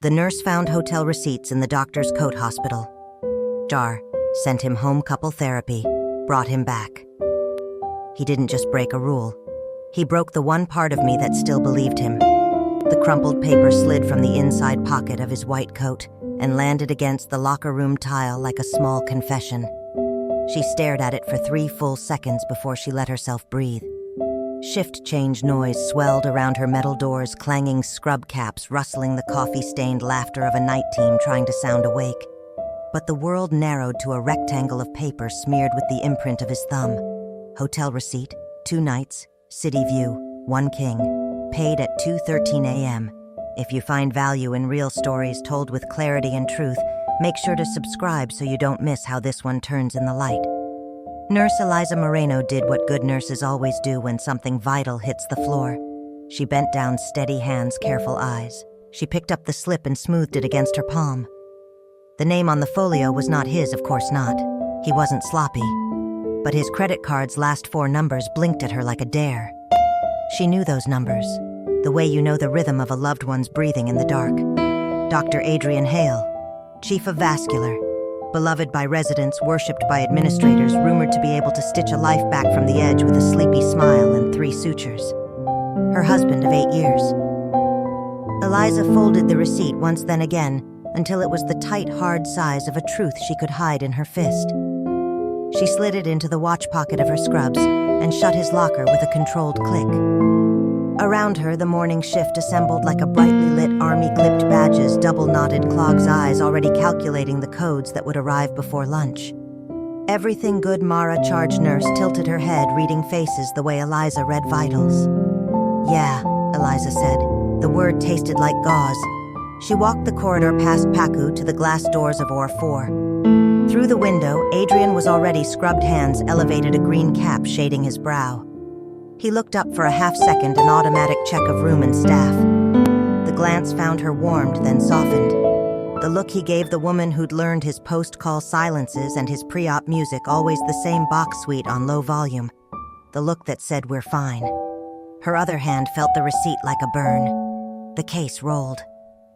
The nurse found hotel receipts in the doctor's coat hospital. Jar sent him home couple therapy, brought him back. He didn't just break a rule. He broke the one part of me that still believed him. The crumpled paper slid from the inside pocket of his white coat and landed against the locker room tile like a small confession. She stared at it for 3 full seconds before she let herself breathe. Shift change noise swelled around her metal doors, clanging scrub caps, rustling the coffee-stained laughter of a night team trying to sound awake. But the world narrowed to a rectangle of paper smeared with the imprint of his thumb. Hotel receipt, 2 nights, city view, 1 king, paid at 2:13 a.m. If you find value in real stories told with clarity and truth, make sure to subscribe so you don't miss how this one turns in the light. Nurse Eliza Moreno did what good nurses always do when something vital hits the floor. She bent down, steady hands, careful eyes. She picked up the slip and smoothed it against her palm. The name on the folio was not his, of course not. He wasn't sloppy. But his credit card's last 4 numbers blinked at her like a dare. She knew those numbers, the way you know the rhythm of a loved one's breathing in the dark. Dr. Adrian Hale, Chief of Vascular, beloved by residents, worshipped by administrators, rumored to be able to stitch a life back from the edge with a sleepy smile and 3 sutures. Her husband of 8 years. Eliza folded the receipt once then again, until it was the tight, hard size of a truth she could hide in her fist. She slid it into the watch pocket of her scrubs and shut his locker with a controlled click. Around her, the morning shift assembled like a brightly lit army-clipped badges, double-knotted clog's eyes already calculating the codes that would arrive before lunch. Everything good Mara charge nurse tilted her head, reading faces the way Eliza read vitals. Yeah, Eliza said. The word tasted like gauze. She walked the corridor past Paku to the glass doors of OR 4. Through the window, Adrian was already scrubbed hands, elevated a green cap shading his brow. He looked up for a half-second, an automatic check of room and staff. The glance found her warmed, then softened. The look he gave the woman who'd learned his post-call silences and his pre-op music, always the same box suite on low volume. The look that said, "We're fine." Her other hand felt the receipt like a burn. The case rolled.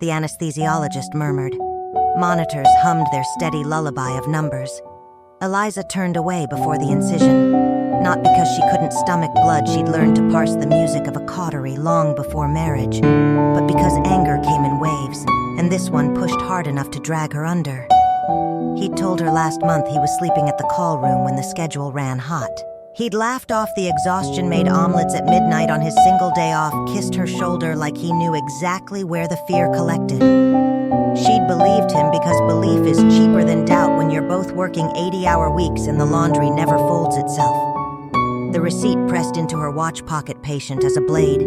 The anesthesiologist murmured. Monitors hummed their steady lullaby of numbers. Eliza turned away before the incision. Not because she couldn't stomach blood, she'd learned to parse the music of a cautery long before marriage, but because anger came in waves, and this one pushed hard enough to drag her under. He'd told her last month he was sleeping at the call room when the schedule ran hot. He'd laughed off the exhaustion-made omelets at midnight on his single day off, kissed her shoulder like he knew exactly where the fear collected. She'd believed him because belief is cheaper than doubt when you're both working 80-hour weeks and the laundry never folds itself. The receipt pressed into her watch pocket, patient as a blade.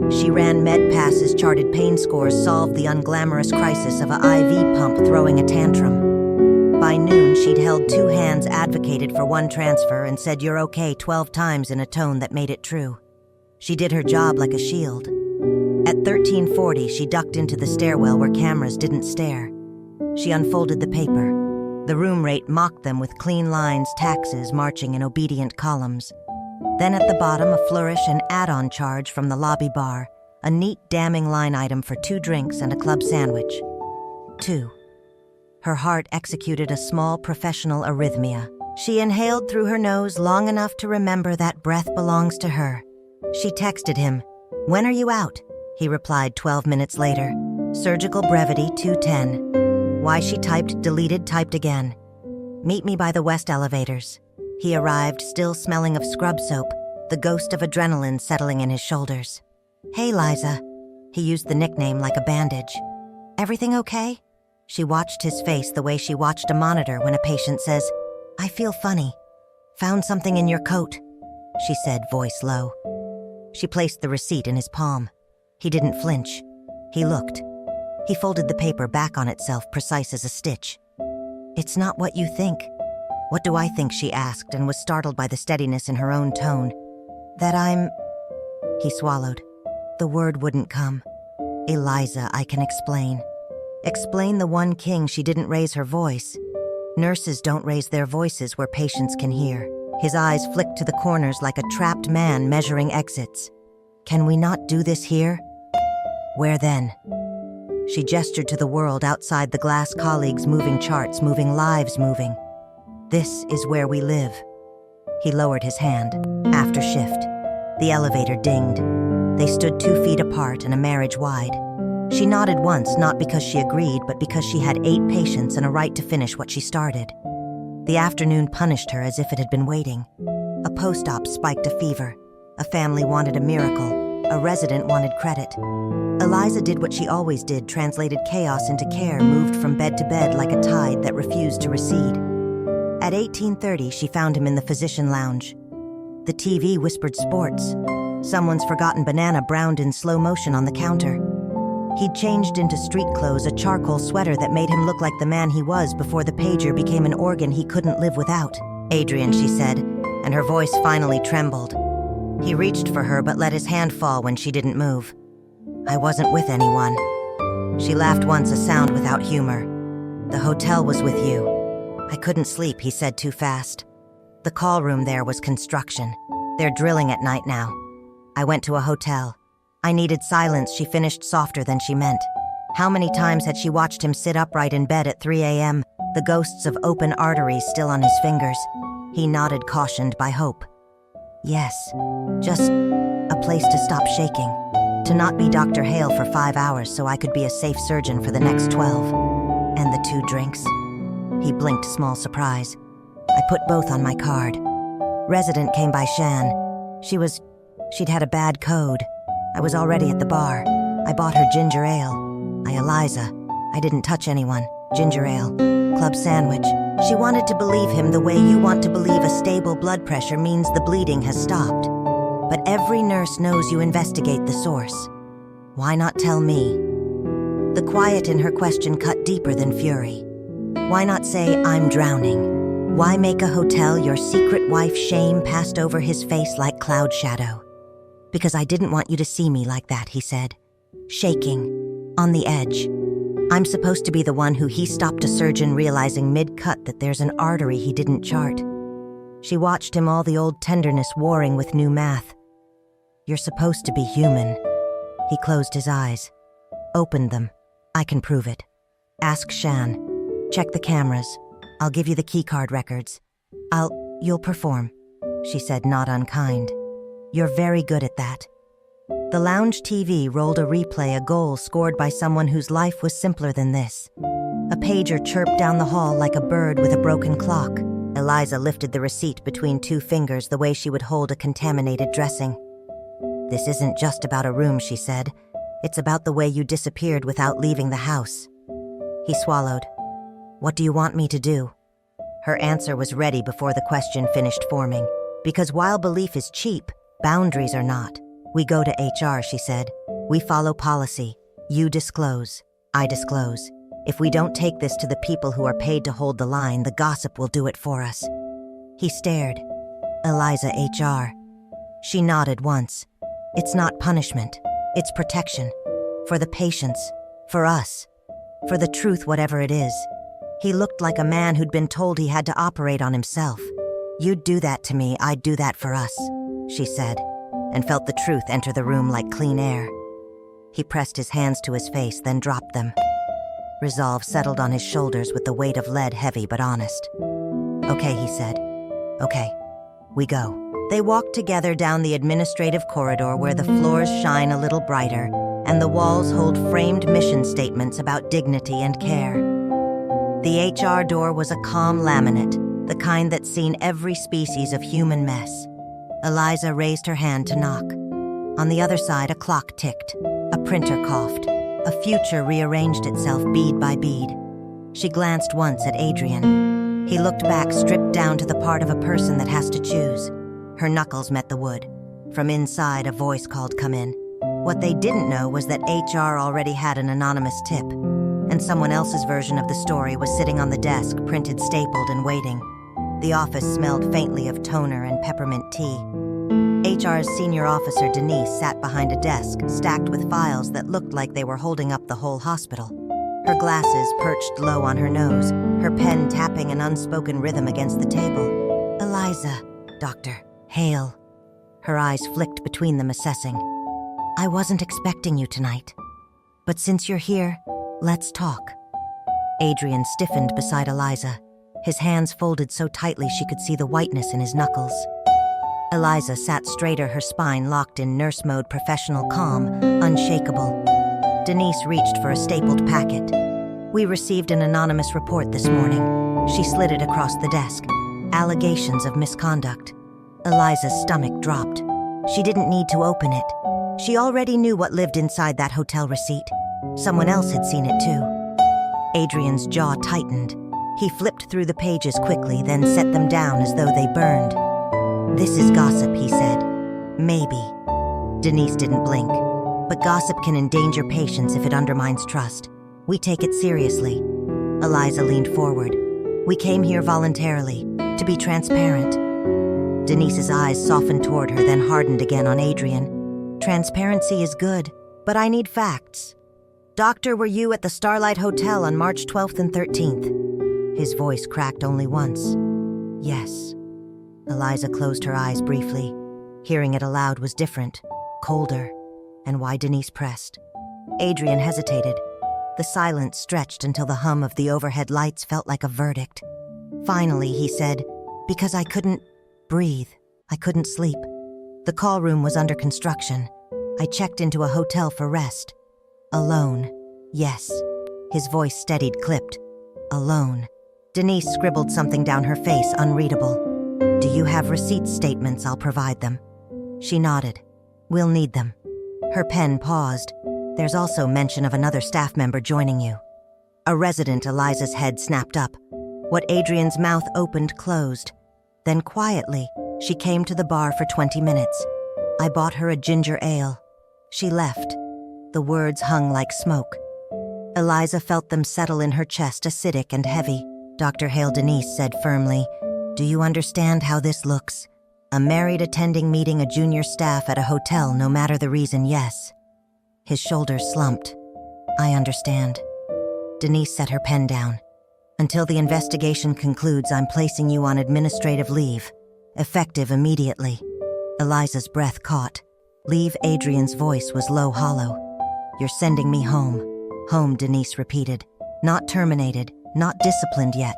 She ran med passes, charted pain scores, solved the unglamorous crisis of a IV pump throwing a tantrum. By noon, she'd held 2 hands, advocated for 1 transfer, and said "you're okay" 12 times in a tone that made it true. She did her job like a shield. At 13:40, she ducked into the stairwell where cameras didn't stare. She unfolded the paper. The room rate mocked them with clean lines, taxes marching in obedient columns. Then at the bottom, a flourish, an add-on charge from the lobby bar, a neat, damning line item for 2 drinks and a club sandwich. 2. Her heart executed a small professional arrhythmia. She inhaled through her nose long enough to remember that breath belongs to her. She texted him, "When are you out?" He replied 12 minutes later. Surgical brevity, 2:10. Why she typed, deleted, typed again. "Meet me by the west elevators." He arrived, still smelling of scrub soap, the ghost of adrenaline settling in his shoulders. "Hey, Liza." He used the nickname like a bandage. "Everything okay?" She watched his face the way she watched a monitor when a patient says, "I feel funny. Found something in your coat," she said, voice low. She placed the receipt in his palm. He didn't flinch. He looked. He folded the paper back on itself, precise as a stitch. "It's not what you think." "What do I think?" she asked, and was startled by the steadiness in her own tone. "That I'm—" He swallowed. The word wouldn't come. "Eliza, I can explain." Explain the 1 king she didn't raise her voice. Nurses don't raise their voices where patients can hear. His eyes flicked to the corners like a trapped man measuring exits. "Can we not do this here?" "Where then?" She gestured to the world outside the glass, colleagues moving, charts moving, lives moving. "This is where we live." He lowered his hand. After shift. The elevator dinged. They stood 2 feet apart and a marriage wide. She nodded once, not because she agreed, but because she had 8 patients and a right to finish what she started. The afternoon punished her as if it had been waiting. A post-op spiked a fever. A family wanted a miracle. A resident wanted credit. Eliza did what she always did, translated chaos into care, moved from bed to bed like a tide that refused to recede. At 18:30, she found him in the physician lounge. The TV whispered sports. Someone's forgotten banana browned in slow motion on the counter. He'd changed into street clothes, a charcoal sweater that made him look like the man he was before the pager became an organ he couldn't live without. "Adrian," she said, and her voice finally trembled. He reached for her but let his hand fall when she didn't move. "I wasn't with anyone." She laughed once, a sound without humor. "The hotel was with you." "I couldn't sleep," he said too fast. "The call room there was construction. They're drilling at night now. I went to a hotel. I needed silence," she finished softer than she meant. How many times had she watched him sit upright in bed at 3 a.m., the ghosts of open arteries still on his fingers? He nodded, cautioned by hope. "Yes, just a place to stop shaking. To not be Dr. Hale for 5 hours so I could be a safe surgeon for the next 12. And the 2 drinks?" He blinked, small surprise. "I put both on my card. Resident came by Shan. She'd had a bad code. I was already at the bar. I bought her ginger ale. Eliza. I didn't touch anyone. Ginger ale. Club sandwich. She wanted to believe him the way you want to believe a stable blood pressure means the bleeding has stopped. But every nurse knows you investigate the source. Why not tell me?" The quiet in her question cut deeper than fury. Why not say, "I'm drowning"? Why make a hotel your secret wife? Shame passed over his face like cloud shadow. "Because I didn't want you to see me like that," he said. "Shaking. On the edge. I'm supposed to be the one who he stopped a surgeon realizing mid-cut that there's an artery he didn't chart." She watched him, all the old tenderness warring with new math. "You're supposed to be human." He closed his eyes. "Opened them. I can prove it. Ask Shan. Check the cameras. I'll give you the keycard records. You'll perform," she said, not unkind. "You're very good at that." The lounge TV rolled a replay, a goal scored by someone whose life was simpler than this. A pager chirped down the hall like a bird with a broken clock. Eliza lifted the receipt between 2 fingers the way she would hold a contaminated dressing. "This isn't just about a room," she said. "It's about the way you disappeared without leaving the house." He swallowed. "What do you want me to do?" Her answer was ready before the question finished forming. "Because while belief is cheap, boundaries are not. We go to HR," she said. "We follow policy. You disclose. I disclose. If we don't take this to the people who are paid to hold the line, the gossip will do it for us." He stared. "Eliza, HR." She nodded once. "It's not punishment. It's protection. For the patients. For us. For the truth, whatever it is." He looked like a man who'd been told he had to operate on himself. "You'd do that to me, I'd do that for us," she said, and felt the truth enter the room like clean air. He pressed his hands to his face, then dropped them. Resolve settled on his shoulders with the weight of lead, heavy but honest. "Okay," he said. "Okay. We go." They walked together down the administrative corridor where the floors shine a little brighter and the walls hold framed mission statements about dignity and care. The HR door was a calm laminate, the kind that's seen every species of human mess. Eliza raised her hand to knock. On the other side, a clock ticked. A printer coughed. A future rearranged itself bead by bead. She glanced once at Adrian. He looked back, stripped down to the part of a person that has to choose. Her knuckles met the wood. From inside, a voice called, "Come in." What they didn't know was that HR already had an anonymous tip, and someone else's version of the story was sitting on the desk, printed, stapled, and waiting. The office smelled faintly of toner and peppermint tea. HR's senior officer, Denise, sat behind a desk, stacked with files that looked like they were holding up the whole hospital. Her glasses perched low on her nose, her pen tapping an unspoken rhythm against the table. "Eliza, Dr. Hale." Her eyes flicked between them, assessing. "I wasn't expecting you tonight. But since you're here, Let's talk. Adrian stiffened beside Eliza, his hands folded so tightly she could see the whiteness in his knuckles. Eliza sat straighter, her spine locked in nurse mode, professional calm, unshakable. Denise reached for a stapled packet. We received an anonymous report this morning. She slid it across the desk. Allegations of misconduct. Eliza's stomach dropped. She didn't need to open it. She already knew what lived inside that hotel receipt. Someone else had seen it too. Adrian's jaw tightened. He flipped through the pages quickly, then set them down as though they burned. "This is gossip," he said. "Maybe." Denise didn't blink. But gossip can endanger patients if it undermines trust. We take it seriously. Eliza leaned forward. "We came here voluntarily, to be transparent." Denise's eyes softened toward her, then hardened again on Adrian. "Transparency is good, but I need facts. Doctor, were you at the Starlight Hotel on March 12th and 13th? His voice cracked only once. "Yes." Eliza closed her eyes briefly. Hearing it aloud was different, colder, and why Denise pressed. Adrian hesitated. The silence stretched until the hum of the overhead lights felt like a verdict. Finally, he said, "Because I couldn't breathe. I couldn't sleep. The call room was under construction. I checked into a hotel for rest. Alone. Yes." His voice steadied, clipped. "Alone." Denise scribbled something down her face, unreadable. "Do you have receipt statements? I'll provide them." She nodded. "We'll need them." Her pen paused. "There's also mention of another staff member joining you." A resident. Eliza's head snapped up. What Adrian's mouth opened closed. Then quietly, she came to the bar for 20 minutes. I bought her a ginger ale. She left. The words hung like smoke. Eliza felt them settle in her chest, acidic and heavy. Dr. Hale, Denise said firmly, "Do you understand how this looks? A married attending meeting a junior staff at a hotel, no matter the reason, yes." His shoulders slumped. "I understand." Denise set her pen down. "Until the investigation concludes, I'm placing you on administrative leave, effective immediately." Eliza's breath caught. Leave. Adrian's voice was low, hollow. "You're sending me home." "Home," Denise repeated. "Not terminated, not disciplined yet,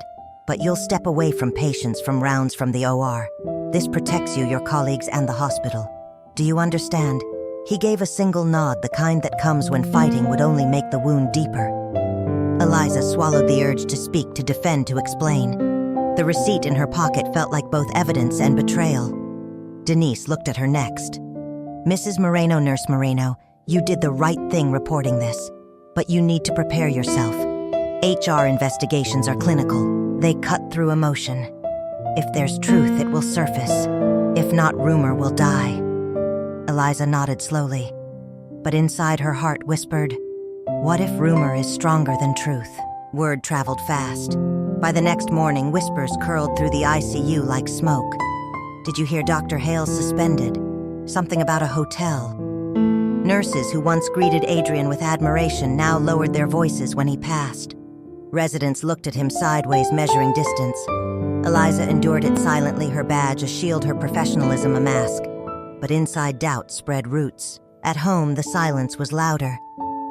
but you'll step away from patients, from rounds from the OR. This protects you, your colleagues, and the hospital. Do you understand?" He gave a single nod, the kind that comes when fighting would only make the wound deeper. Eliza swallowed the urge to speak, to defend, to explain. The receipt in her pocket felt like both evidence and betrayal. Denise looked at her next. "Mrs. Moreno, Nurse Moreno, you did the right thing reporting this. But you need to prepare yourself. HR investigations are clinical. They cut through emotion. If there's truth, it will surface. If not, rumor will die." Eliza nodded slowly. But inside her heart whispered, what if rumor is stronger than truth? Word traveled fast. By the next morning, whispers curled through the ICU like smoke. "Did you hear Dr. Hale suspended? Something about a hotel." Nurses who once greeted Adrian with admiration now lowered their voices when he passed. Residents looked at him sideways, measuring distance. Eliza endured it silently, her badge a shield, her professionalism a mask. But inside, doubt spread roots. At home, the silence was louder.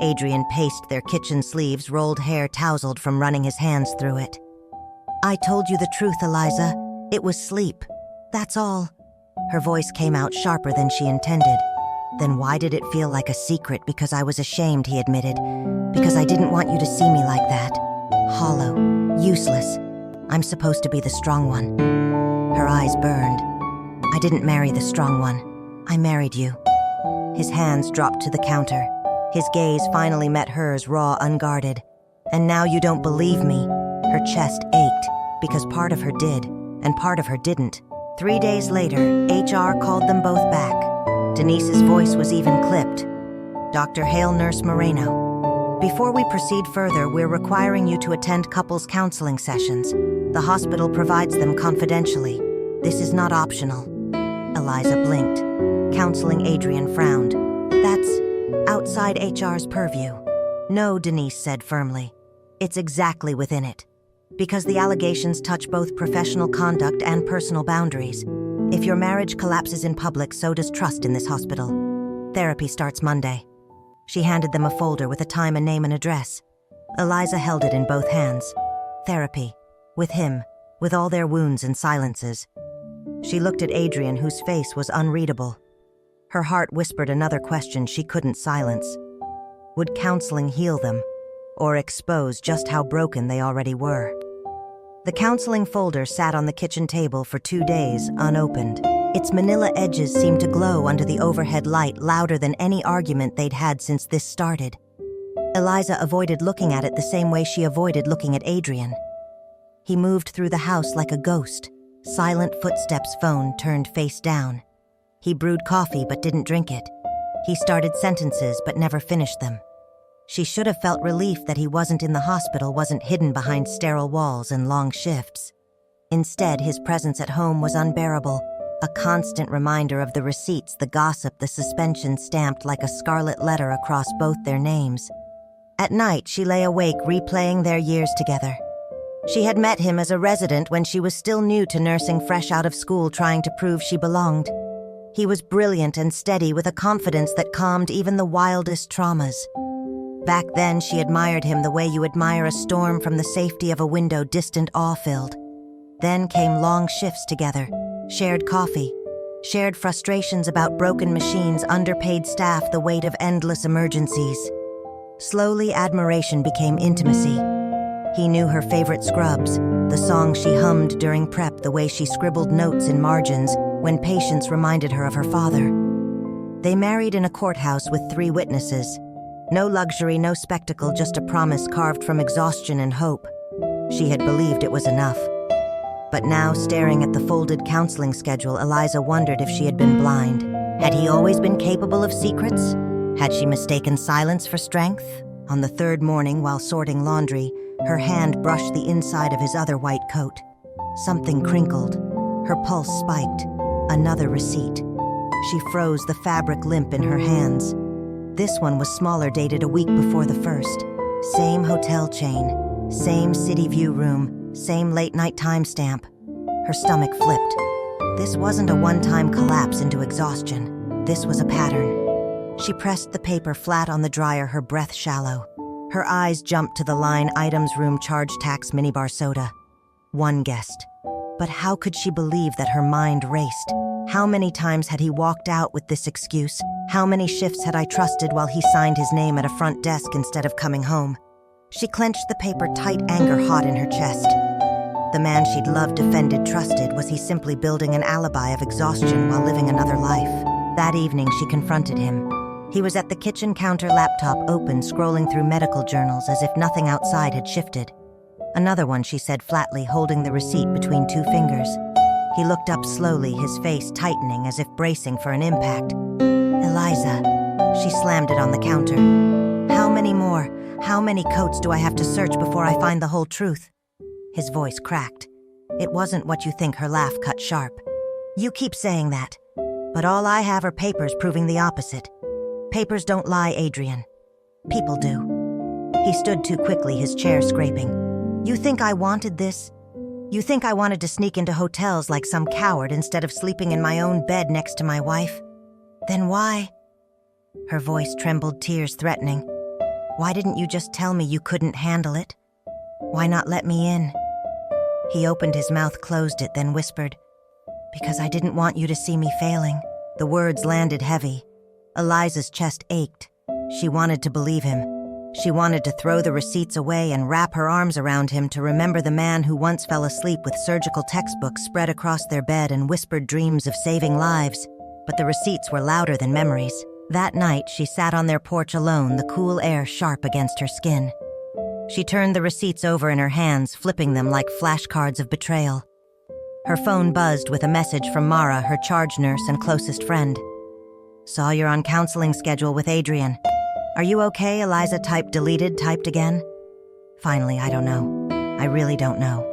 Adrian paced their kitchen sleeves, rolled hair tousled from running his hands through it. "I told you the truth, Eliza. It was sleep. That's all." Her voice came out sharper than she intended. "Then why did it feel like a secret?" "Because I was ashamed," he admitted. "Because I didn't want you to see me like that. Hollow. Useless. I'm supposed to be the strong one." Her eyes burned. "I didn't marry the strong one. I married you." His hands dropped to the counter. His gaze finally met hers, raw, unguarded. "And now you don't believe me." Her chest ached, because part of her did, and part of her didn't. 3 days later, HR called them both back. Denise's voice was even clipped. "Dr. Hale, Nurse Moreno. Before we proceed further, we're requiring you to attend couples counseling sessions. The hospital provides them confidentially. This is not optional." Eliza blinked. Counseling. Adrian frowned. "That's outside HR's purview." "No," Denise said firmly. "It's exactly within it. Because the allegations touch both professional conduct and personal boundaries. If your marriage collapses in public, so does trust in this hospital. Therapy starts Monday." She handed them a folder with a time, a name, and address. Eliza held it in both hands. Therapy. With him. With all their wounds and silences. She looked at Adrian, whose face was unreadable. Her heart whispered another question she couldn't silence. Would counseling heal them? Or expose just how broken they already were? The counseling folder sat on the kitchen table for 2 days, unopened. Its manila edges seemed to glow under the overhead light louder than any argument they'd had since this started. Eliza avoided looking at it the same way she avoided looking at Adrian. He moved through the house like a ghost, silent footsteps, phone turned face down. He brewed coffee but didn't drink it. He started sentences but never finished them. She should have felt relief that he wasn't in the hospital, wasn't hidden behind sterile walls and long shifts. Instead, his presence at home was unbearable, a constant reminder of the receipts, the gossip, the suspension stamped like a scarlet letter across both their names. At night, she lay awake replaying their years together. She had met him as a resident when she was still new to nursing, fresh out of school, trying to prove she belonged. He was brilliant and steady, with a confidence that calmed even the wildest traumas. Back then, she admired him the way you admire a storm from the safety of a window, distant, awe-filled. Then came long shifts together, shared coffee, shared frustrations about broken machines, underpaid staff, the weight of endless emergencies. Slowly, admiration became intimacy. He knew her favorite scrubs, the songs she hummed during prep, the way she scribbled notes in margins when patients reminded her of her father. They married in a courthouse with 3 witnesses. No luxury, no spectacle, just a promise carved from exhaustion and hope. She had believed it was enough. But now, staring at the folded counseling schedule, Eliza wondered if she had been blind. Had he always been capable of secrets? Had she mistaken silence for strength? On the 3rd morning, while sorting laundry, her hand brushed the inside of his other white coat. Something crinkled. Her pulse spiked. Another receipt. She froze, the fabric limp in her hands. This one was smaller, dated a week before the first. Same hotel chain, same city view room, same late-night timestamp. Her stomach flipped. This wasn't a one-time collapse into exhaustion. This was a pattern. She pressed the paper flat on the dryer, her breath shallow. Her eyes jumped to the line, items, room, charge, tax, minibar, soda. 1 guest. But how could she believe that her mind raced? How many times had he walked out with this excuse? How many shifts had I trusted while he signed his name at a front desk instead of coming home? She clenched the paper tight, anger hot in her chest. The man she'd loved, defended, trusted, was he simply building an alibi of exhaustion while living another life? That evening, she confronted him. He was at the kitchen counter, laptop open, scrolling through medical journals as if nothing outside had shifted. Another one, she said flatly, holding the receipt between 2 fingers. He looked up slowly, his face tightening as if bracing for an impact. Eliza. She slammed it on the counter. How many more? How many coats do I have to search before I find the whole truth? His voice cracked. It wasn't what you think. Her laugh cut sharp. You keep saying that. But all I have are papers proving the opposite. Papers don't lie, Adrian. People do. He stood too quickly, his chair scraping. You think I wanted this? You think I wanted to sneak into hotels like some coward instead of sleeping in my own bed next to my wife? Then why? Her voice trembled, tears threatening. Why didn't you just tell me you couldn't handle it? Why not let me in? He opened his mouth, closed it, then whispered, Because I didn't want you to see me failing. The words landed heavy. Eliza's chest ached. She wanted to believe him. She wanted to throw the receipts away and wrap her arms around him, to remember the man who once fell asleep with surgical textbooks spread across their bed and whispered dreams of saving lives. But the receipts were louder than memories. That night, she sat on their porch alone, the cool air sharp against her skin. She turned the receipts over in her hands, flipping them like flashcards of betrayal. Her phone buzzed with a message from Mara, her charge nurse and closest friend. Saw you're on counseling schedule with Adrian. Are you okay? Eliza typed, deleted, typed again. Finally, I don't know. I really don't know.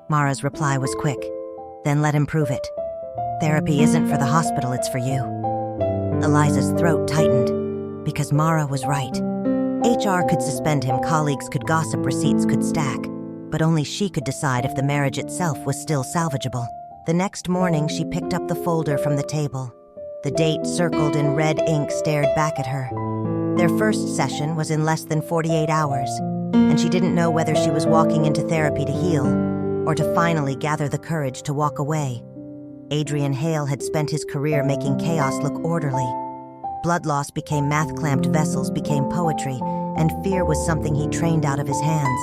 Mara's reply was quick. Then let him prove it. Therapy isn't for the hospital, it's for you. Eliza's throat tightened, because Mara was right. HR could suspend him, colleagues could gossip, receipts could stack, but only she could decide if the marriage itself was still salvageable. The next morning, she picked up the folder from the table. The date, circled in red ink, stared back at her. Their first session was in less than 48 hours. and she didn't know whether she was walking into therapy to heal or to finally gather the courage to walk away. Adrian Hale had spent his career making chaos look orderly. Blood loss became math-clamped vessels became poetry, and fear was something he trained out of his hands.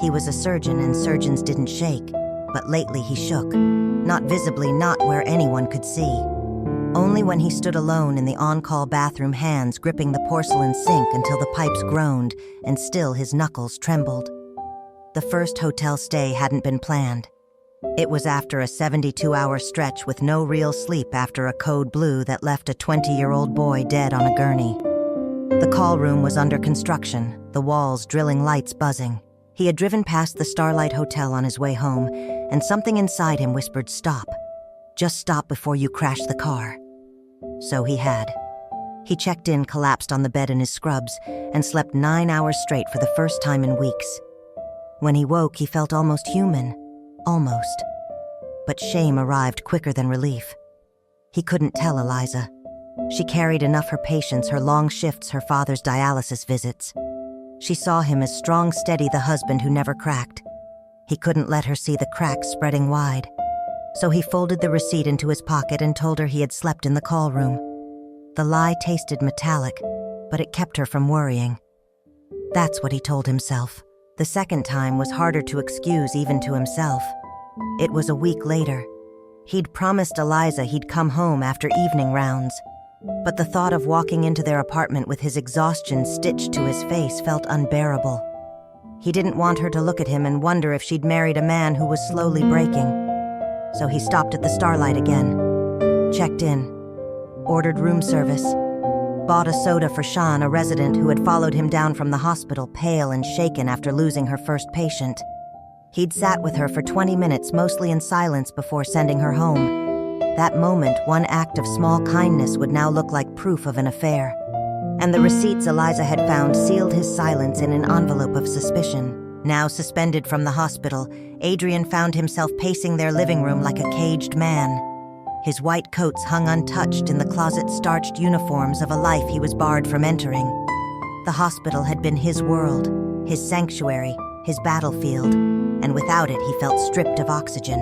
He was a surgeon, and surgeons didn't shake, but lately he shook. Not visibly, not where anyone could see. Only when he stood alone in the on-call bathroom, hands gripping the porcelain sink until the pipes groaned, and still his knuckles trembled. The first hotel stay hadn't been planned. It was after a 72-hour stretch with no real sleep after a code blue that left a 20-year-old boy dead on a gurney. The call room was under construction, the walls drilling lights buzzing. He had driven past the Starlight Hotel on his way home, and something inside him whispered, "Stop. Just stop before you crash the car." So he had. He checked in, collapsed on the bed in his scrubs, and slept 9 hours straight for the first time in weeks. When he woke, he felt almost human. Almost. But shame arrived quicker than relief. He couldn't tell Eliza. She carried enough her patience, her long shifts, her father's dialysis visits. She saw him as strong, steady, the husband who never cracked. He couldn't let her see the cracks spreading wide. So he folded the receipt into his pocket and told her he had slept in the call room. The lie tasted metallic, but it kept her from worrying. That's what he told himself. The second time was harder to excuse even to himself. It was a week later. He'd promised Eliza he'd come home after evening rounds. But the thought of walking into their apartment with his exhaustion stitched to his face felt unbearable. He didn't want her to look at him and wonder if she'd married a man who was slowly breaking. So he stopped at the Starlight again, checked in, ordered room service, bought a soda for Sean, a resident who had followed him down from the hospital, pale and shaken after losing her first patient. He'd sat with her for 20 minutes, mostly in silence, before sending her home. That moment, one act of small kindness, would now look like proof of an affair. And the receipts Eliza had found sealed his silence in an envelope of suspicion. Now suspended from the hospital, Adrian found himself pacing their living room like a caged man. His white coats hung untouched in the closet-starched uniforms of a life he was barred from entering. The hospital had been his world, his sanctuary, his battlefield, and without it he felt stripped of oxygen.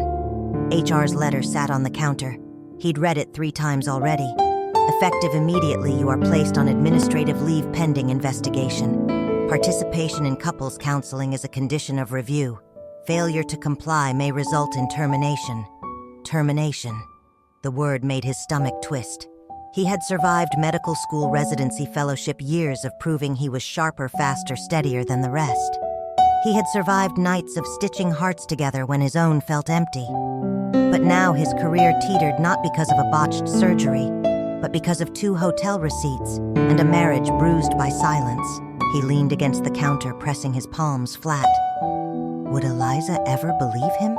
HR's letter sat on the counter. He'd read it 3 times already. Effective immediately, you are placed on administrative leave pending investigation. Participation in couples counseling is a condition of review. Failure to comply may result in termination. Termination. The word made his stomach twist. He had survived medical school residency fellowship, years of proving he was sharper, faster, steadier than the rest. He had survived nights of stitching hearts together when his own felt empty. But now his career teetered, not because of a botched surgery, but because of 2 hotel receipts and a marriage bruised by silence. He leaned against the counter, pressing his palms flat. Would Eliza ever believe him?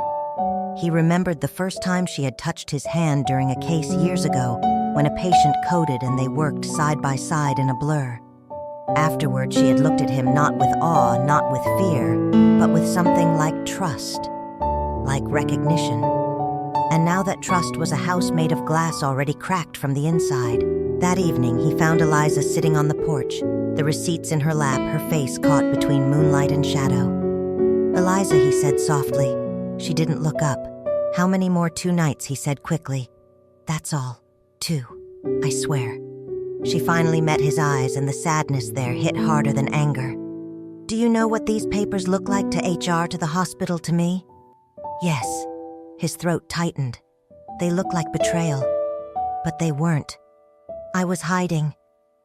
He remembered the first time she had touched his hand during a case years ago, when a patient coded and they worked side by side in a blur. Afterward, she had looked at him not with awe, not with fear, but with something like trust, like recognition. And now that trust was a house made of glass already cracked from the inside. That evening, he found Eliza sitting on the porch, the receipts in her lap, her face caught between moonlight and shadow. "Eliza," he said softly. She didn't look up. "How many more 2 nights?" he said quickly. "That's all. 2. I swear." She finally met his eyes, and the sadness there hit harder than anger. "Do you know what these papers look like to HR, to the hospital, to me?" "Yes." His throat tightened. "They look like betrayal." But they weren't. "I was hiding.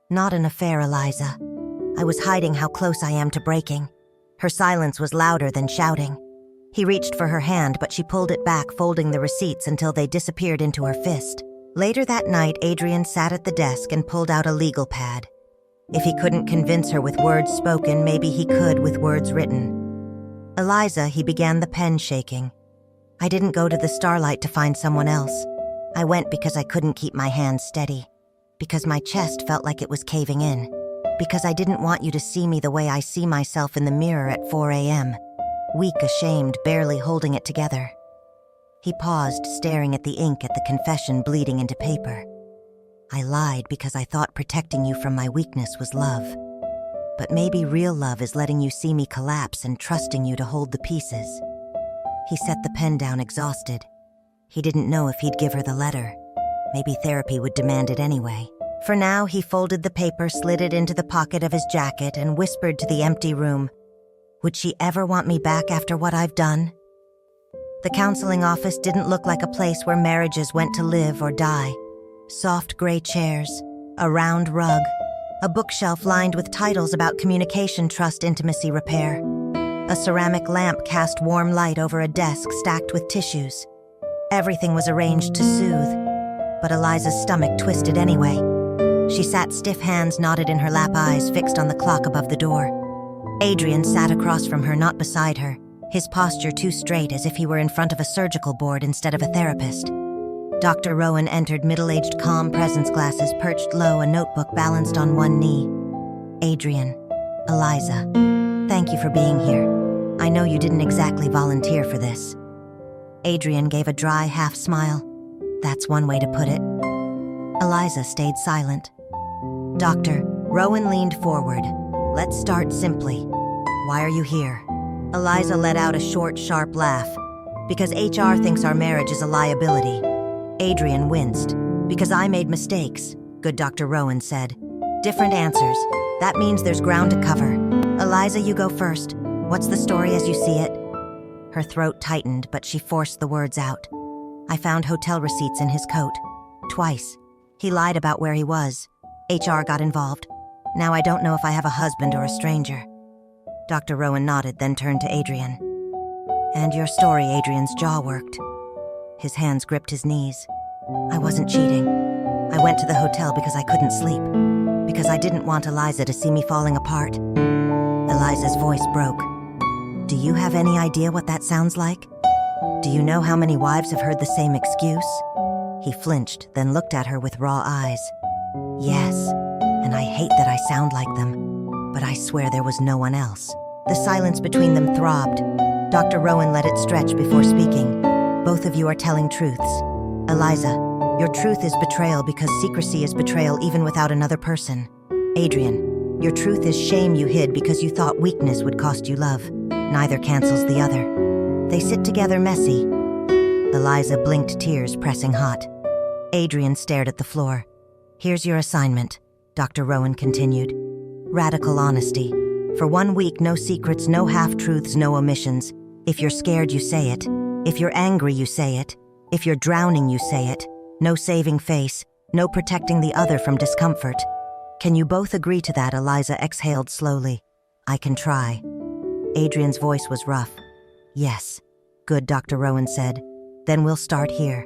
Not an affair, Eliza. I was hiding how close I am to breaking." Her silence was louder than shouting. He reached for her hand, but she pulled it back, folding the receipts until they disappeared into her fist. Later that night, Adrian sat at the desk and pulled out a legal pad. If he couldn't convince her with words spoken, maybe he could with words written. "Eliza," he began, the pen shaking. "I didn't go to the Starlight to find someone else. I went because I couldn't keep my hands steady. Because my chest felt like it was caving in. Because I didn't want you to see me the way I see myself in the mirror at 4 a.m. Weak, ashamed, barely holding it together." He paused, staring at the ink at the confession bleeding into paper. "I lied because I thought protecting you from my weakness was love." But maybe real love is letting you see me collapse and trusting you to hold the pieces." He set the pen down exhausted. He didn't know if he'd give her the letter. Maybe therapy would demand it anyway. For now, he folded the paper, slid it into the pocket of his jacket, and whispered to the empty room, "Would she ever want me back after what I've done?" The counseling office didn't look like a place where marriages went to live or die. Soft gray chairs, a round rug, a bookshelf lined with titles about communication, trust, intimacy, repair. A ceramic lamp cast warm light over a desk stacked with tissues. Everything was arranged to soothe, but Eliza's stomach twisted anyway. She sat stiff, hands knotted in her lap, eyes fixed on the clock above the door. Adrian sat across from her, not beside her, his posture too straight, as if he were in front of a surgical board instead of a therapist. Dr. Rowan entered, middle-aged, calm, presence glasses perched low, a notebook balanced on one knee. "Adrian, Eliza, thank you for being here. I know you didn't exactly volunteer for this." Adrian gave a dry half-smile. "That's one way to put it." Eliza stayed silent. Dr. Rowan leaned forward. "Let's start simply. Why are you here?" Eliza let out a short, sharp laugh. "Because HR thinks our marriage is a liability." Adrian winced. "Because I made mistakes," good Dr. Rowan said. "Different answers. That means there's ground to cover. Eliza, you go first. What's the story as you see it?" Her throat tightened, but she forced the words out. "I found hotel receipts in his coat. Twice. He lied about where he was. HR got involved. Now I don't know if I have a husband or a stranger." Dr. Rowan nodded, then turned to Adrian. "And your story," Adrian's jaw worked. His hands gripped his knees. "I wasn't cheating. I went to the hotel because I couldn't sleep. Because I didn't want Eliza to see me falling apart." Eliza's voice broke. "Do you have any idea what that sounds like? Do you know how many wives have heard the same excuse?" He flinched, then looked at her with raw eyes. "Yes, and I hate that I sound like them, but I swear there was no one else." The silence between them throbbed. Dr. Rowan let it stretch before speaking. "Both of you are telling truths. Eliza, your truth is betrayal because secrecy is betrayal even without another person. Adrian, your truth is shame you hid because you thought weakness would cost you love. Neither cancels the other. They sit together messy." Eliza blinked, tears pressing hot. Adrian stared at the floor. "Here's your assignment," Dr. Rowan continued. "Radical honesty. For 1 week, no secrets, no half-truths, no omissions. If you're scared, you say it. If you're angry, you say it. If you're drowning, you say it. No saving face, no protecting the other from discomfort. Can you both agree to that?" Eliza exhaled slowly. "I can try." Adrian's voice was rough. "Yes, good," Dr. Rowan said. "Then we'll start here.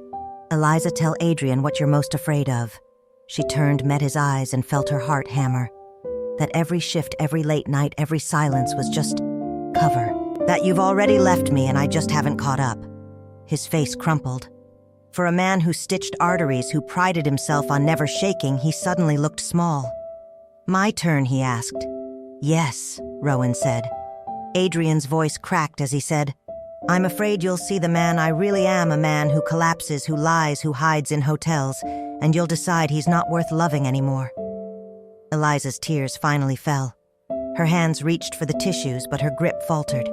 Eliza, tell Adrian what you're most afraid of." She turned, met his eyes, and felt her heart hammer. That every shift, every late night, every silence was just cover. "That you've already left me and I just haven't caught up." His face crumpled. For a man who stitched arteries, who prided himself on never shaking, he suddenly looked small. "My turn?" he asked. "Yes," Rowan said. Adrian's voice cracked as he said, "I'm afraid you'll see the man I really am, a man who collapses, who lies, who hides in hotels, and you'll decide he's not worth loving anymore." Eliza's tears finally fell. Her hands reached for the tissues, but her grip faltered.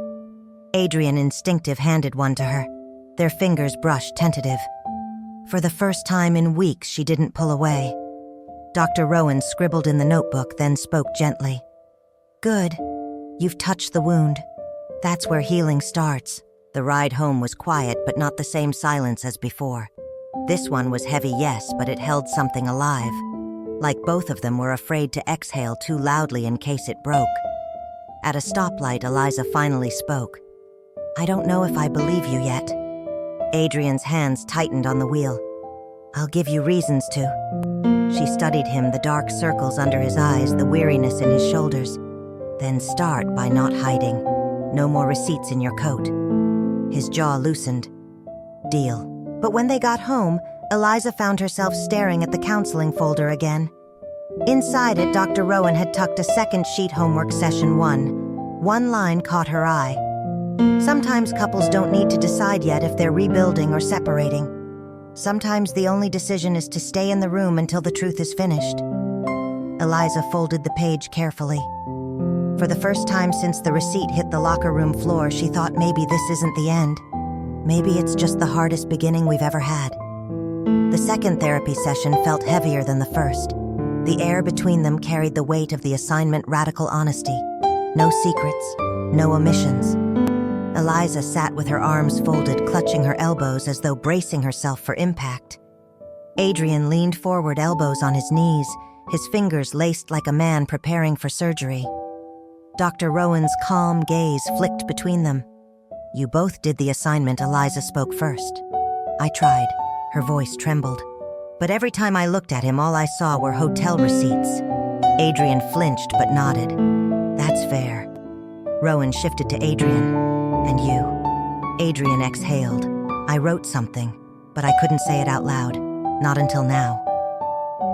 Adrian, instinctive, handed one to her. Their fingers brushed, tentative. For the first time in weeks, she didn't pull away. Dr. Rowan scribbled in the notebook, then spoke gently. "Good. You've touched the wound. That's where healing starts." The ride home was quiet, but not the same silence as before. This one was heavy, yes, but it held something alive. Like both of them were afraid to exhale too loudly in case it broke. At a stoplight, Eliza finally spoke. "I don't know if I believe you yet." Adrian's hands tightened on the wheel. "I'll give you reasons to." She studied him, the dark circles under his eyes, the weariness in his shoulders. "Then start by not hiding. No more receipts in your coat." His jaw loosened. "Deal." But when they got home, Eliza found herself staring at the counseling folder again. Inside it, Dr. Rowan had tucked a second sheet, homework session 1. One line caught her eye. Sometimes couples don't need to decide yet if they're rebuilding or separating. Sometimes the only decision is to stay in the room until the truth is finished. Eliza folded the page carefully. For the first time since the receipt hit the locker room floor, she thought maybe this isn't the end. Maybe it's just the hardest beginning we've ever had. The second therapy session felt heavier than the first. The air between them carried the weight of the assignment radical honesty. No secrets, no omissions. Eliza sat with her arms folded, clutching her elbows as though bracing herself for impact. Adrian leaned forward, elbows on his knees, his fingers laced like a man preparing for surgery. Dr. Rowan's calm gaze flicked between them. "You both did the assignment," Eliza spoke first. "I tried." Her voice trembled. "But every time I looked at him, all I saw were hotel receipts." Adrian flinched but nodded. "That's fair." Rowan shifted to Adrian. "And you?" Adrian exhaled. "I wrote something, but I couldn't say it out loud. Not until now."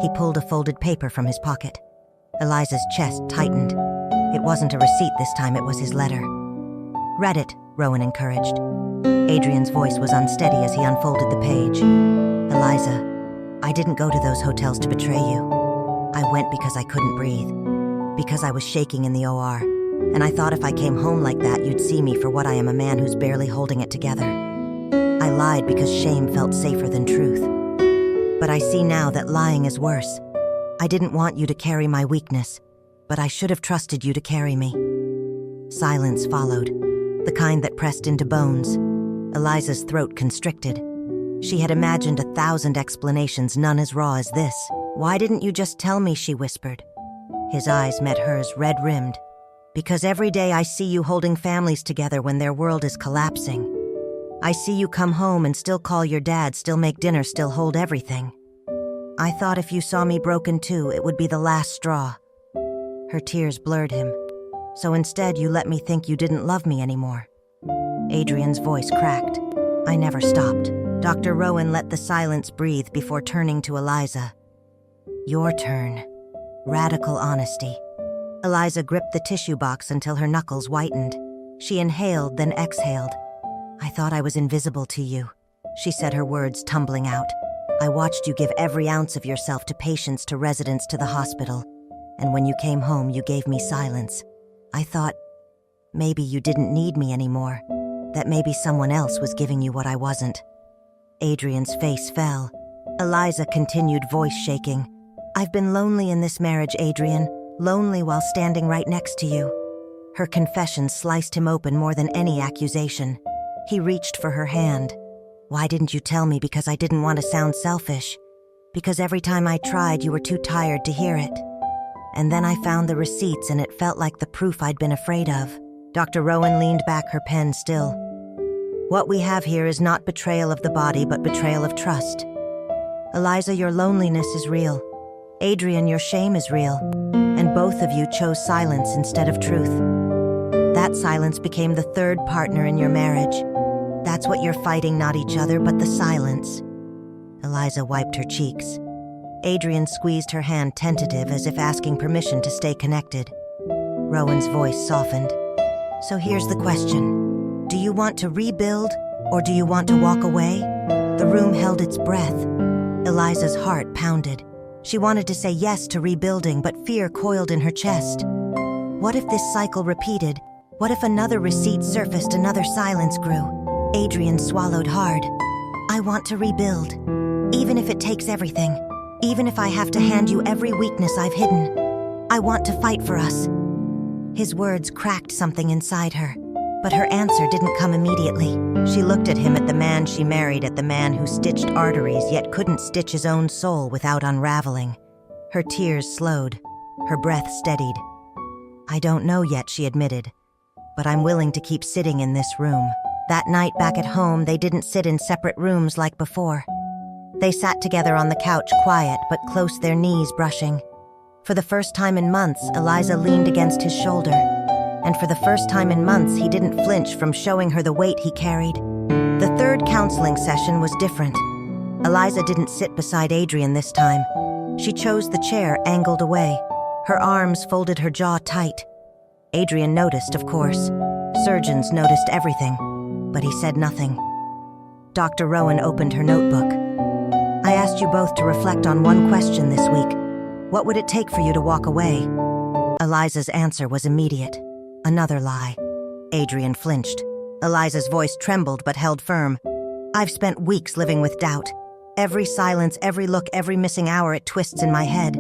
He pulled a folded paper from his pocket. Eliza's chest tightened. It wasn't a receipt this time, it was his letter. "Read it," Rowan encouraged. Adrian's voice was unsteady as he unfolded the page. "Eliza, I didn't go to those hotels to betray you. I went because I couldn't breathe. Because I was shaking in the OR. And I thought if I came home like that, you'd see me for what I am, a man who's barely holding it together. I lied because shame felt safer than truth. But I see now that lying is worse. I didn't want you to carry my weakness, but I should have trusted you to carry me." Silence followed, the kind that pressed into bones. Eliza's throat constricted. She had imagined 1,000 explanations, none as raw as this. "Why didn't you just tell me?" she whispered. His eyes met hers, red-rimmed. "Because every day I see you holding families together when their world is collapsing. I see you come home and still call your dad, still make dinner, still hold everything. I thought if you saw me broken too, it would be the last straw." Her tears blurred him. "So instead you let me think you didn't love me anymore." Adrian's voice cracked. "I never stopped." Dr. Rowan let the silence breathe before turning to Eliza. "Your turn." Radical honesty. Eliza gripped the tissue box until her knuckles whitened. She inhaled, then exhaled. "I thought I was invisible to you," she said, her words tumbling out. "I watched you give every ounce of yourself to patients, to residents, to the hospital. And when you came home, you gave me silence. I thought maybe you didn't need me anymore, that maybe someone else was giving you what I wasn't." Adrian's face fell. Eliza continued, voice shaking. "I've been lonely in this marriage, Adrian, lonely while standing right next to you." Her confession sliced him open more than any accusation. He reached for her hand. "Why didn't you tell me?" "Because I didn't want to sound selfish. Because every time I tried, you were too tired to hear it. And then I found the receipts and it felt like the proof I'd been afraid of." Dr. Rowan leaned back, her pen still. "What we have here is not betrayal of the body, but betrayal of trust. Eliza, your loneliness is real. Adrian, your shame is real. And both of you chose silence instead of truth. That silence became the third partner in your marriage. That's what you're fighting, not each other, but the silence." Eliza wiped her cheeks. Adrian squeezed her hand, tentative, as if asking permission to stay connected. Rowan's voice softened. "So here's the question. Do you want to rebuild, or do you want to walk away?" The room held its breath. Eliza's heart pounded. She wanted to say yes to rebuilding, but fear coiled in her chest. What if this cycle repeated? What if another receipt surfaced, another silence grew? Adrian swallowed hard. "I want to rebuild, even if it takes everything. Even if I have to hand you every weakness I've hidden. I want to fight for us." His words cracked something inside her, but her answer didn't come immediately. She looked at him, at the man she married, at the man who stitched arteries yet couldn't stitch his own soul without unraveling. Her tears slowed, her breath steadied. "I don't know yet," she admitted, "but I'm willing to keep sitting in this room." That night back at home, they didn't sit in separate rooms like before. They sat together on the couch, quiet but close, their knees brushing. For the first time in months, Eliza leaned against his shoulder. And for the first time in months, he didn't flinch from showing her the weight he carried. The third counseling session was different. Eliza didn't sit beside Adrian this time. She chose the chair, angled away. Her arms folded, her jaw tight. Adrian noticed, of course. Surgeons noticed everything, but he said nothing. Dr. Rowan opened her notebook. "I asked you both to reflect on one question this week. What would it take for you to walk away?" Eliza's answer was immediate. Another lie. Adrian flinched. Eliza's voice trembled but held firm. I've spent weeks living with doubt. Every silence, every look, every missing hour, it twists in my head.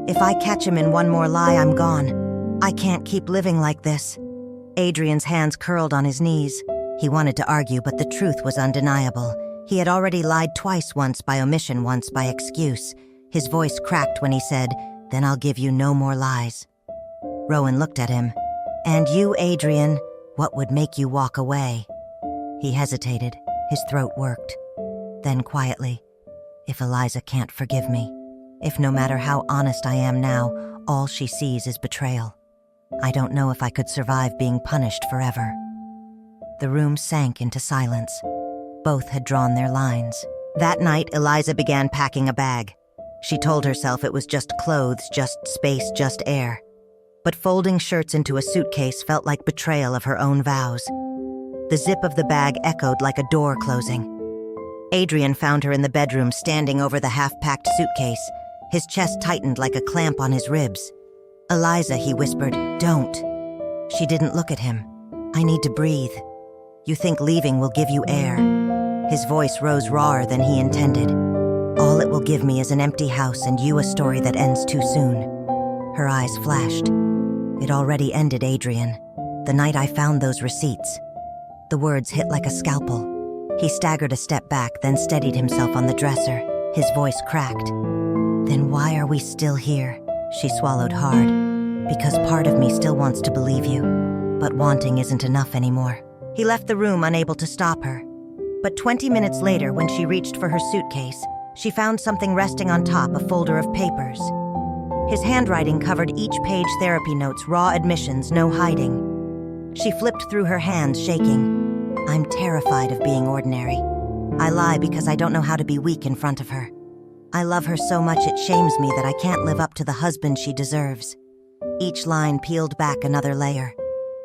If I catch him in one more lie, I'm gone. I can't keep living like this. Adrian's hands curled on his knees. He wanted to argue, but the truth was undeniable. He had already lied twice, once by omission, once by excuse. His voice cracked when he said, "Then I'll give you no more lies." Rowan looked at him. "And you, Adrian, what would make you walk away?" He hesitated. His throat worked. Then quietly, "If Eliza can't forgive me, if no matter how honest I am now, all she sees is betrayal, I don't know if I could survive being punished forever." The room sank into silence. Both had drawn their lines. That night, Eliza began packing a bag. She told herself it was just clothes, just space, just air. But folding shirts into a suitcase felt like betrayal of her own vows. The zip of the bag echoed like a door closing. Adrian found her in the bedroom, standing over the half-packed suitcase. His chest tightened like a clamp on his ribs. "Eliza," he whispered, "don't." She didn't look at him. "I need to breathe. You think leaving will give you air." His voice rose rawer than he intended. "All it will give me is an empty house and you a story that ends too soon." Her eyes flashed. "It already ended, Adrian. The night I found those receipts." The words hit like a scalpel. He staggered a step back, then steadied himself on the dresser. His voice cracked. "Then why are we still here?" She swallowed hard. "Because part of me still wants to believe you, but wanting isn't enough anymore." He left the room, unable to stop her. But 20 minutes later, when she reached for her suitcase, she found something resting on top, a folder of papers. His handwriting covered each page, therapy notes, raw admissions, no hiding. She flipped through her hands, shaking. "I'm terrified of being ordinary. I lie because I don't know how to be weak in front of her. I love her so much it shames me that I can't live up to the husband she deserves." Each line peeled back another layer.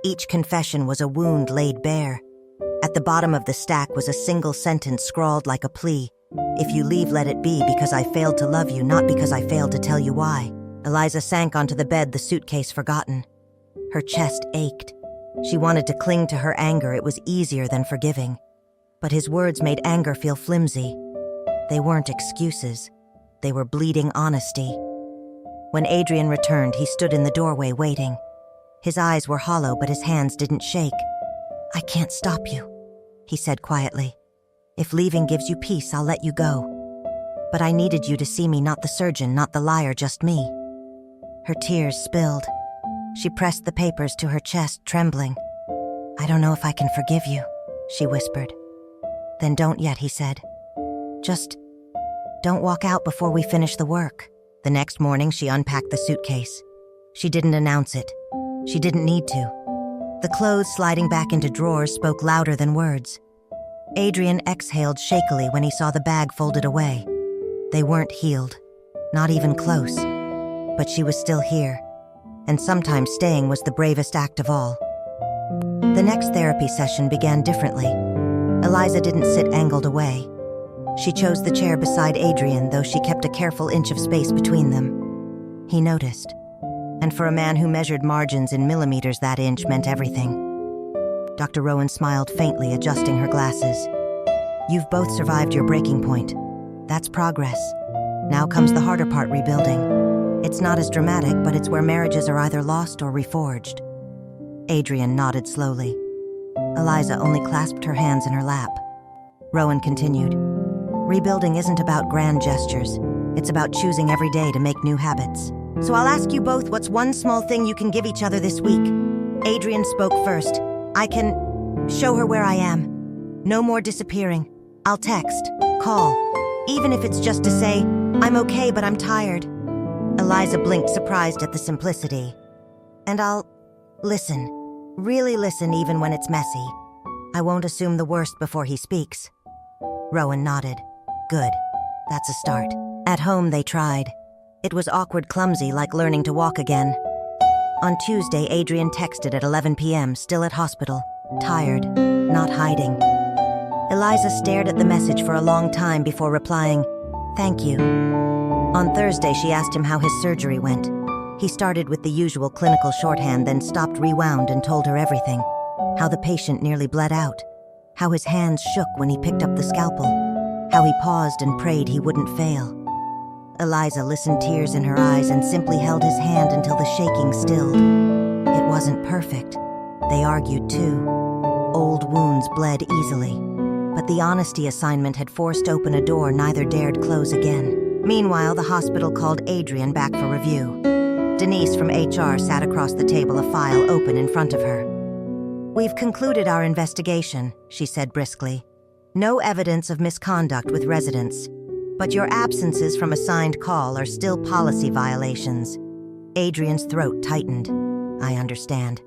Each confession was a wound laid bare. At the bottom of the stack was a single sentence scrawled like a plea. "If you leave, let it be, because I failed to love you, not because I failed to tell you why." Eliza sank onto the bed, the suitcase forgotten. Her chest ached. She wanted to cling to her anger. It was easier than forgiving. But his words made anger feel flimsy. They weren't excuses. They were bleeding honesty. When Adrian returned, he stood in the doorway waiting. His eyes were hollow, but his hands didn't shake. "I can't stop you," he said quietly. "If leaving gives you peace, I'll let you go. But I needed you to see me, not the surgeon, not the liar, just me." Her tears spilled. She pressed the papers to her chest, trembling. "I don't know if I can forgive you," she whispered. "Then don't yet," he said. "Just don't walk out before we finish the work." The next morning, she unpacked the suitcase. She didn't announce it. She didn't need to. The clothes sliding back into drawers spoke louder than words. Adrian exhaled shakily when he saw the bag folded away. They weren't healed, not even close. But she was still here, and sometimes staying was the bravest act of all. The next therapy session began differently. Eliza didn't sit angled away. She chose the chair beside Adrian, though she kept a careful inch of space between them. He noticed. And for a man who measured margins in millimeters, that inch meant everything. Dr. Rowan smiled faintly, adjusting her glasses. "You've both survived your breaking point. That's progress. Now comes the harder part, rebuilding. It's not as dramatic, but it's where marriages are either lost or reforged." Adrian nodded slowly. Eliza only clasped her hands in her lap. Rowan continued. "Rebuilding isn't about grand gestures. It's about choosing every day to make new habits. So I'll ask you both, what's one small thing you can give each other this week?" Adrian spoke first. "I can show her where I am. No more disappearing. I'll text, call, even if it's just to say, 'I'm okay, but I'm tired.'" Eliza blinked, surprised at the simplicity. "And I'll listen, really listen, even when it's messy. I won't assume the worst before he speaks." Rowan nodded. "Good. That's a start." At home, they tried. It was awkward, clumsy, like learning to walk again. On Tuesday, Adrian texted at 11 p.m., still at hospital, tired, not hiding. Eliza stared at the message for a long time before replying, "Thank you." On Thursday, she asked him how his surgery went. He started with the usual clinical shorthand, then stopped, rewound, and told her everything. How the patient nearly bled out. How his hands shook when he picked up the scalpel. How he paused and prayed he wouldn't fail. Eliza listened, tears in her eyes, and simply held his hand until the shaking stilled. It wasn't perfect. They argued too. Old wounds bled easily. But the honesty assignment had forced open a door neither dared close again. Meanwhile, the hospital called Adrian back for review. Denise from HR sat across the table, a file open in front of her. "We've concluded our investigation," she said briskly. "No evidence of misconduct with residents. But your absences from assigned call are still policy violations." Adrian's throat tightened. "I understand.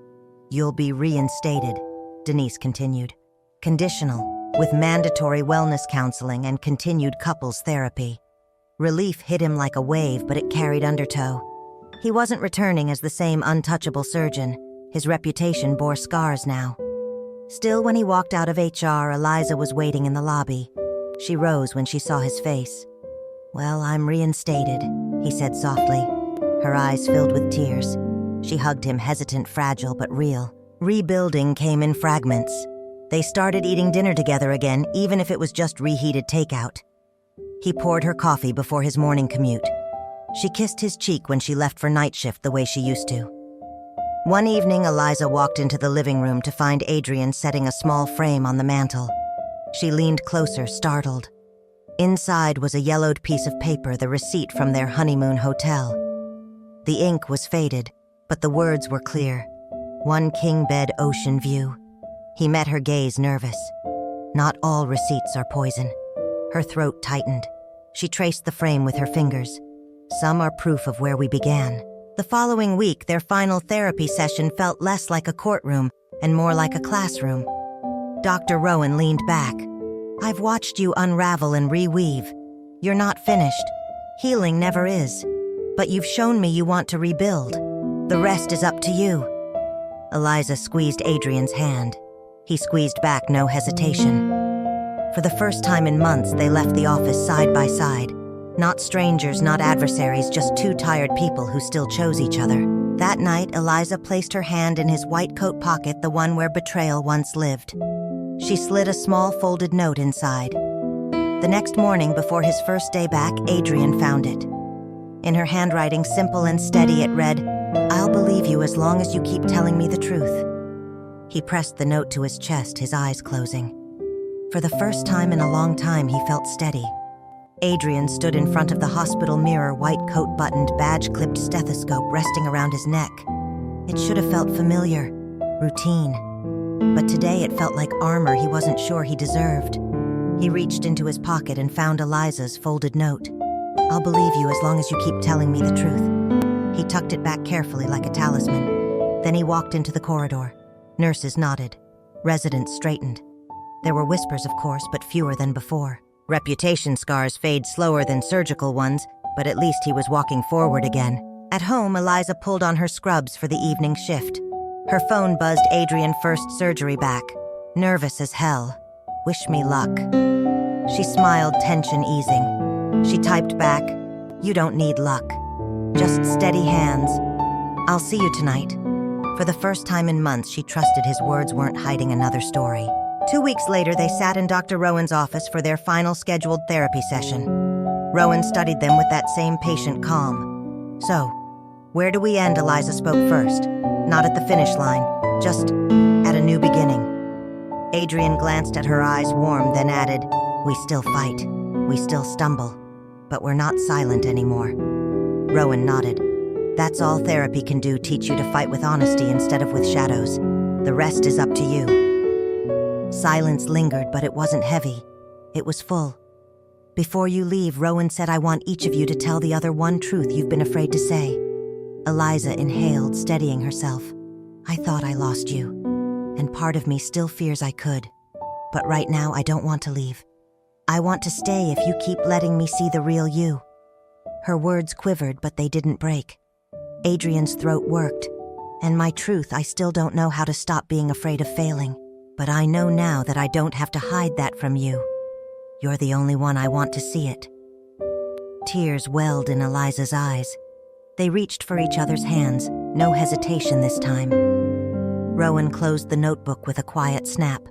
You'll be reinstated," Denise continued. "Conditional, with mandatory wellness counseling and continued couples therapy." Relief hit him like a wave, but it carried undertow. He wasn't returning as the same untouchable surgeon. His reputation bore scars now. Still, when he walked out of HR, Eliza was waiting in the lobby. She rose when she saw his face. "Well, I'm reinstated," he said softly. Her eyes filled with tears. She hugged him, hesitant, fragile, but real. Rebuilding came in fragments. They started eating dinner together again, even if it was just reheated takeout. He poured her coffee before his morning commute. She kissed his cheek when she left for night shift the way she used to. One evening, Eliza walked into the living room to find Adrian setting a small frame on the mantel. She leaned closer, startled. Inside was a yellowed piece of paper, the receipt from their honeymoon hotel. The ink was faded, but the words were clear. "One king bed, ocean view." He met her gaze, nervous. "Not all receipts are poison." Her throat tightened. She traced the frame with her fingers. "Some are proof of where we began." The following week, their final therapy session felt less like a courtroom and more like a classroom. Dr. Rowan leaned back. "I've watched you unravel and reweave. You're not finished. Healing never is. But you've shown me you want to rebuild. The rest is up to you." Eliza squeezed Adrian's hand. He squeezed back, no hesitation. For the first time in months, they left the office side by side. Not strangers, not adversaries, just two tired people who still chose each other. That night, Eliza placed her hand in his white coat pocket, the one where betrayal once lived. She slid a small folded note inside. The next morning, before his first day back, Adrian found it. In her handwriting, simple and steady, it read, "I'll believe you as long as you keep telling me the truth." He pressed the note to his chest, his eyes closing. For the first time in a long time, he felt steady. Adrian stood in front of the hospital mirror, white coat buttoned, badge-clipped stethoscope resting around his neck. It should have felt familiar, routine. But today it felt like armor he wasn't sure he deserved. He reached into his pocket and found Eliza's folded note. "I'll believe you as long as you keep telling me the truth." He tucked it back carefully like a talisman. Then he walked into the corridor. Nurses nodded. Residents straightened. There were whispers, of course, but fewer than before. Reputation scars fade slower than surgical ones, but at least he was walking forward again. At home, Eliza pulled on her scrubs for the evening shift. Her phone buzzed, Adrian first surgery back. Nervous as hell. "Wish me luck." She smiled, tension easing. She typed back, "You don't need luck. Just steady hands. I'll see you tonight." For the first time in months, she trusted his words weren't hiding another story. 2 weeks later, they sat in Dr. Rowan's office for their final scheduled therapy session. Rowan studied them with that same patient calm. "So, where do we end?" Eliza spoke first. Not at the finish line, just at a new beginning. Adrian glanced at her eyes, warm, then added, "We still fight. We still stumble. But we're not silent anymore." Rowan nodded. "That's all therapy can do, teach you to fight with honesty instead of with shadows. The rest is up to you." Silence lingered, but it wasn't heavy. It was full. "Before you leave," Rowan said, "I want each of you to tell the other one truth you've been afraid to say." Eliza inhaled, steadying herself. "I thought I lost you, and part of me still fears I could. But right now, I don't want to leave. I want to stay if you keep letting me see the real you." Her words quivered, but they didn't break. Adrian's throat worked. "And my truth, I still don't know how to stop being afraid of failing. But I know now that I don't have to hide that from you. You're the only one I want to see it." Tears welled in Eliza's eyes. They reached for each other's hands, no hesitation this time. Rowan closed the notebook with a quiet snap.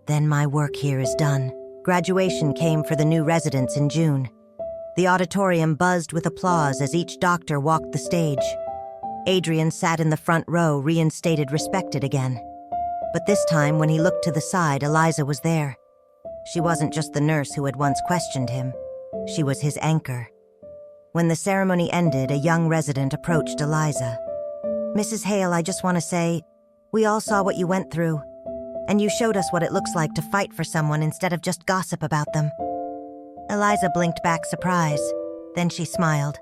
Then my work here is done. Graduation came for the new residents in June. The auditorium buzzed with applause as each doctor walked the stage. Adrian sat in the front row, reinstated, respected again. But this time, when he looked to the side, Eliza was there. She wasn't just the nurse who had once questioned him. She was his anchor. When the ceremony ended, a young resident approached Eliza. "Mrs. Hale, I just want to say, we all saw what you went through, and you showed us what it looks like to fight for someone instead of just gossip about them." Eliza blinked back, surprise. Then she smiled.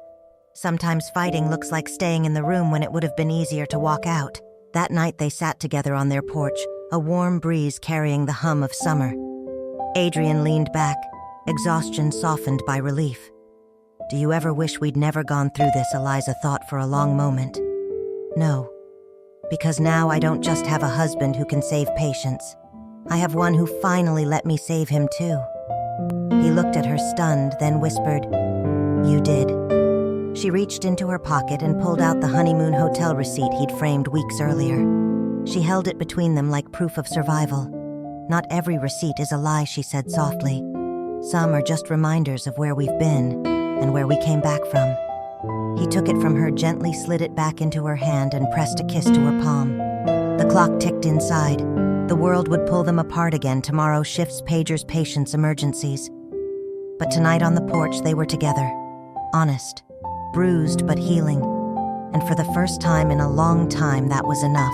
Sometimes fighting looks like staying in the room when it would have been easier to walk out. That night they sat together on their porch, a warm breeze carrying the hum of summer. Adrian leaned back, exhaustion softened by relief. "Do you ever wish we'd never gone through this?" Eliza thought for a long moment. "No. Because now I don't just have a husband who can save patients. I have one who finally let me save him too." He looked at her stunned, then whispered, "You did." She reached into her pocket and pulled out the honeymoon hotel receipt he'd framed weeks earlier. She held it between them like proof of survival. "Not every receipt is a lie," she said softly. "Some are just reminders of where we've been and where we came back from." He took it from her, gently slid it back into her hand, and pressed a kiss to her palm. The clock ticked inside. The world would pull them apart again tomorrow: shifts, pagers, patients, emergencies. But tonight on the porch they were together, honest, bruised but healing. And for the first time in a long time, that was enough.